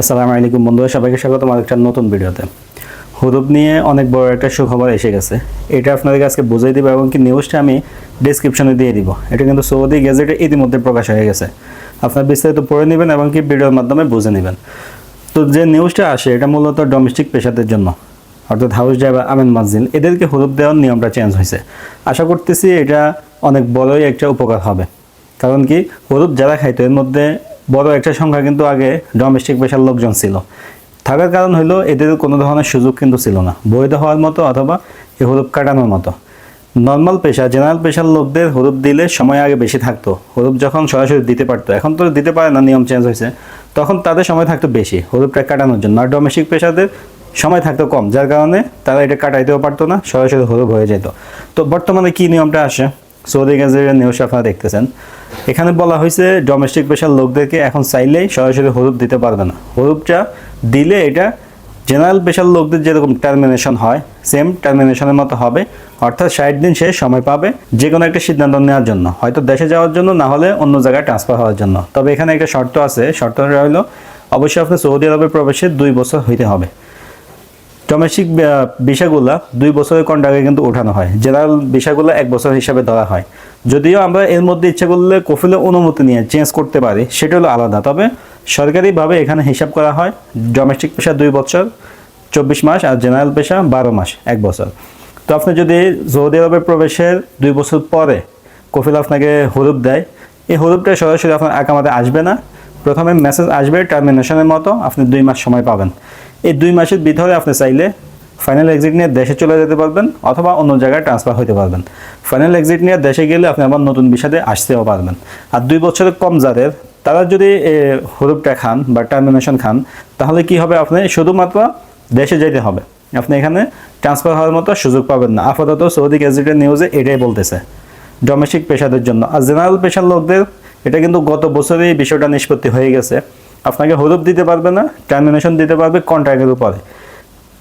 আসসালামু আলাইকুম বন্ধুরা, সবাইকে স্বাগত আমার একটা নতুন ভিডিওতে। হুরুপ নিয়ে অনেক বড় একটা সুখবর এসে গেছে। এটা আপনাদেরকে আজকে বুঝিয়ে দিব এবং কি নিউজটা আমি ডেসক্রিপশনে দিয়ে দিব। এটা কিন্তু সৌদি গেজেটে ইতিমধ্যে প্রকাশ হয়ে গেছে। আপনারা বিস্তারিত পড়ে নেবেন এবং কি ভিডিওর মাধ্যমে বুঝে নেবেন। তো যে নিউজটা আসে এটা মূলত ডোমেস্টিক পেশাদের জন্য, অর্থাৎ হাউস ড্রাইভার, আমিন মাজিল, এদেরকে হুরুপ দেওয়ার নিয়মটা চেঞ্জ হয়েছে। আশা করতেছি এটা অনেক বড়ই একটা উপকার হবে। কারণ কি, হুরুপ যারা খাইতো এর মধ্যে বড় একটা সংখ্যা কিন্তু আগে ডোমেস্টিক পেশার লোকজন ছিল। থাকার কারণ হলো এদের কোনো ধরনের সুযোগ কিন্তু ছিল না বৈধ হওয়ার মতো অথবা এই হুরুপ কাটানোর মতো। নর্মাল পেশা, জেনারেল পেশার লোকদের হুরুপ দিলে সময় আগে বেশি থাকতো। হুরুপ যখন সরাসরি দিতে পারতো, এখন তো দিতে পারে না, নিয়ম চেঞ্জ হয়েছে, তখন তাদের সময় থাকতো বেশি হুরুপটা কাটানোর জন্য। আর ডোমেস্টিক পেশাদের সময় থাকতো কম, যার কারণে তারা এটা কাটাইতেও পারতো না, সরাসরি হুরুপ হয়ে যেত। তো বর্তমানে কি নিয়মটা আসে, সৌদি গেজেটের নিউজ আপনারা দেখতেছেন। এখানে বলা হয়েছে ডোমেস্টিক পেশার লোকদেরকে এখন চাইলেই সরাসরি হুরুপ দিতে পারবে না। হুরুপটা দিলে এটা জেনারেল পেশার লোকদের যেরকম টার্মিনেশন হয়, সেম টার্মিনেশনের মতো হবে। অর্থাৎ 60 দিন সে সময় পাবে যে কোনো একটা সিদ্ধান্ত নেওয়ার জন্য, হয়তো দেশে যাওয়ার জন্য, না হলে অন্য জায়গায় ট্রান্সফার হওয়ার জন্য। তবে এখানে একটা শর্ত আছে, শর্তটা হলো অবশ্যই আপনার সৌদি আরবে প্রবেশের 2 বছর হইতে হবে। ডোমেস্টিক ভিসাগুলো 2 বছরের কন্ট্রাক্টে কিন্তু ওঠানো হয়, জেনারেল ভিসাগুলো 1 বছর হিসাবে ধরা হয়। যদিও আমরা এর মধ্যে ইচ্ছা করলে কফিলের অনুমতি নিয়ে চেঞ্জ করতে পারি, সেটা হলো আলাদা। তবে সরকারিভাবে এখানে হিসাব করা হয় ডোমেস্টিক পেশা 2 বছর 24 মাস আর জেনারেল পেশা 12 মাস 1 বছর। তো আপনি যদি সৌদি আরবে প্রবেশের 2 বছর পরে কফিল আপনাকে হুরুপ দেয়, এই হুরুপটা সরাসরি আপনার আকামাতে আসবে না। প্রথমে মেসেজ আসবে টার্মিনেশনের মতো, আপনি 2 মাস সময় পাবেন। এই 2 মাসের ভিতরে আপনি চাইলে ফাইনাল এক্সিট নিয়ে দেশে চলে যেতে পারবেন অথবা অন্য জায়গায় ট্রান্সফার হতে পারবেন। ফাইনাল এক্সিট নিয়ে দেশে গেলে আপনি আবার নতুন ভিসাতে আসতেও পারবেন। আর 2 বছরের কম যাদের, তারা যদি হুরুপটা খান বা টার্মিনেশন খান, তাহলে কি হবে, আপনি শুধুমাত্র দেশে যেতে হবে, আপনি এখানে ট্রান্সফার হওয়ার মতো সুযোগ পাবেন না। আপাতত সৌদি গেজেটের নিউজে এটাই বলতেছে ডোমেস্টিক পেশাদের জন্য। আর জেনারেল পেশার লোকদের এটা কিন্তু গত বছরেই বিষয়টা নিষ্পত্তি হয়ে গেছে। আপনাকে হুরুপ দিতে পারবে না, টার্মিনেশন দিতে পারবে কন্ট্রাক্টের উপরে।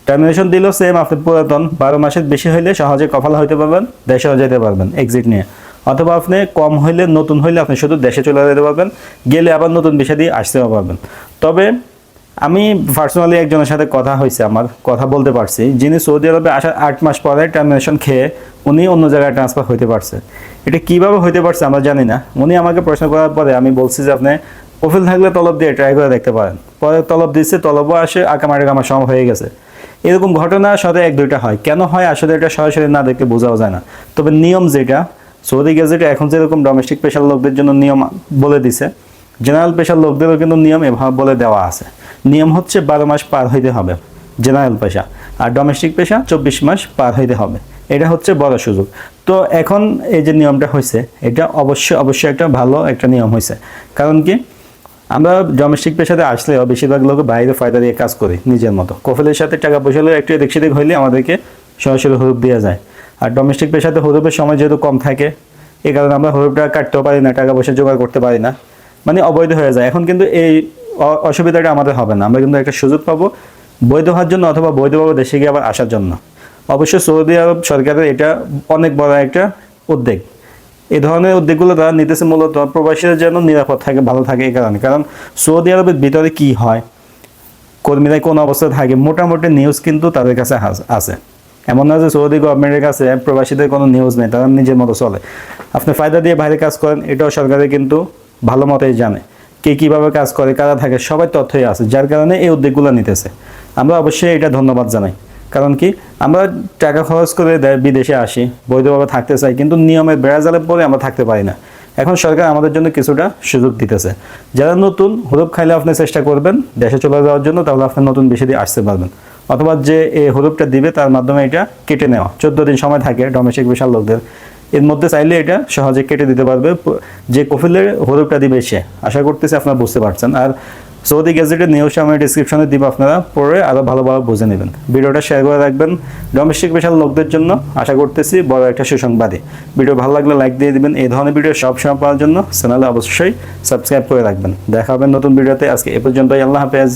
টার্মিনেশন দিলেও সেম, আপনি পুরাতন 12 মাসের বেশি হইলে সহজে কফালা হইতে পারবেন, দেশেও যেতে পারবেন এক্সিট নিয়ে। অথবা আপনি কম হইলে, নতুন হইলে আপনি শুধু দেশে চলে যেতে পারবেন, গেলে আবার নতুন ভিসা দিয়ে আসতেও পারবেন। তবে আমি পার্সোনালি একজনের সাথে কথা হয়েছে, আমার কথা বলতে পারছি, যিনি সৌদি আরবে আসার 8 মাস পরে টার্মিনেশন খেয়ে উনি অন্য জায়গায় ট্রান্সফার হইতে পারছে। এটা কীভাবে হইতে পারছে আমরা জানি না। উনি আমাকে প্রশ্ন করার পরে আমি বলছি যে আপনি কফিল থাকলে তলব দিয়ে ট্রাই করে দেখতে পারেন। পরে তলব দিচ্ছে, তলবও আসে, আকামার সম হয়ে গেছে। এরকম ঘটনা সাথে 1-2টা হয়। কেন হয় আসলে এটা সরাসরি না দেখে বোঝাও যায় না। তবে নিয়ম যেটা সৌদি গেজেটে এখন যেরকম ডোমেস্টিক পেশার লোকদের জন্য নিয়ম বলে দিছে, জেনারেল পেশার লোকদেরও কিন্তু নিয়ম এভাবে বলে দেওয়া আছে। নিয়ম হচ্ছে 12 মাস পার হইতে হবে জেনারেল পেশা, আর ডোমেস্টিক পেশা 24 মাস পার হইতে হবে। এটা হচ্ছে বড় সুযোগ। তো এখন এই যে নিয়মটা হয়েছে, এটা অবশ্যই একটা ভালো একটা নিয়ম হয়েছে। কারণ কি, আমরা ডোমেস্টিক পেশাতে আসলেও বেশিরভাগ লোক বাইরে ফায়দা দিয়ে কাজ করি নিজের মতো। কফিলের সাথে টাকা পয়সা হলে একটু এদিক সেদিক হইলে আমাদেরকে সরাসরি হুরুপ দেওয়া যায়। আর ডোমেস্টিক পেশাতে হুরুপের সময় যেহেতু কম থাকে, এই কারণে আমরা হুরুপটা কাটতেও পারি না, টাকা পয়সা জোগাড় করতে পারি না, মানে অবৈধ হয়ে যায়। এখন কিন্তু এই অসুবিধাটা আমাদের হবে না, আমরা কিন্তু একটা সুযোগ পাবো বৈধ হওয়ার জন্য অথবা বৈধভাবে দেশে গিয়ে আবার আসার জন্য। অবশ্যই সৌদি আরব সরকারের এটা অনেক বড় একটা উদ্যোগ। এই ধরনের উদ্যোগগুলো তারা নিতেছে মূলত প্রবাসীরা যেন নিরাপদ থাকে, ভালো থাকে। এই কারণে, কারণ সৌদি আরবের ভিতরে কি হয়, কর্মীরা কোন অবস্থায় থাকে, মোটামুটি নিউজ কিন্তু তাদের কাছে আছে। এমন না যে সৌদি গভর্নমেন্টের কাছে প্রবাসীদের কোনো নিউজ নেই, তারা নিজের মতো চলে। আপনি ফায়দা দিয়ে বাইরে কাজ করেন, এটাও সরকারের কিন্তু ভালো মতোই জানে কে কীভাবে কাজ করে, কারা থাকে, সবাই তথ্যই আছে, যার কারণে এই উদ্যোগগুলো নিতেছে। আমরা অবশ্যই এটা ধন্যবাদ জানাই। কারণ কি, আমরা টাকা খরচ করে বিদেশে আসি, বৈধভাবে থাকতে চাই, কিন্তু নিয়মের বেড়াজালে পরে আমরা থাকতে পারি না। এখন সরকার আমাদের জন্য কিছুটা সুযোগ দিতেছে। যারা নতুন, হুরুপ খাইলে আপনি চেষ্টা করবেন দেশে চলে যাওয়ার জন্য, তাহলে আপনি নতুন বেশি দিয়ে আসতে পারবেন। অথবা যে এই হুরুপটা দিবে তার মাধ্যমে এটা কেটে নেওয়া, 14 দিন সময় থাকে ডোমেস্টিক পেশার লোকদের, এর মধ্যে চাইলে এটা সহজে কেটে দিতে পারবে যে কফিলের হুরুপটা দিবে সে। আশা করতেছি আপনারা বুঝতে পারছেন। আর সৌদি গেজেটের নিউজটা আমি ডিসক্রিপশনে দিব, আপনারা পড়ে আরও ভালোভাবে বুঝে নেবেন। ভিডিওটা শেয়ার করে রাখবেন ডোমেস্টিক পেশার লোকদের জন্য, আশা করতেছি বড় একটা সুসংবাদই। ভিডিও ভালো লাগলে লাইক দিয়ে দিবেন। এই ধরনের ভিডিও সবসময় পাওয়ার জন্য চ্যানেলে অবশ্যই সাবস্ক্রাইব করে রাখবেন। দেখা হবে নতুন ভিডিওতে। আজকে এ পর্যন্তই, আল্লাহ হাফেজ।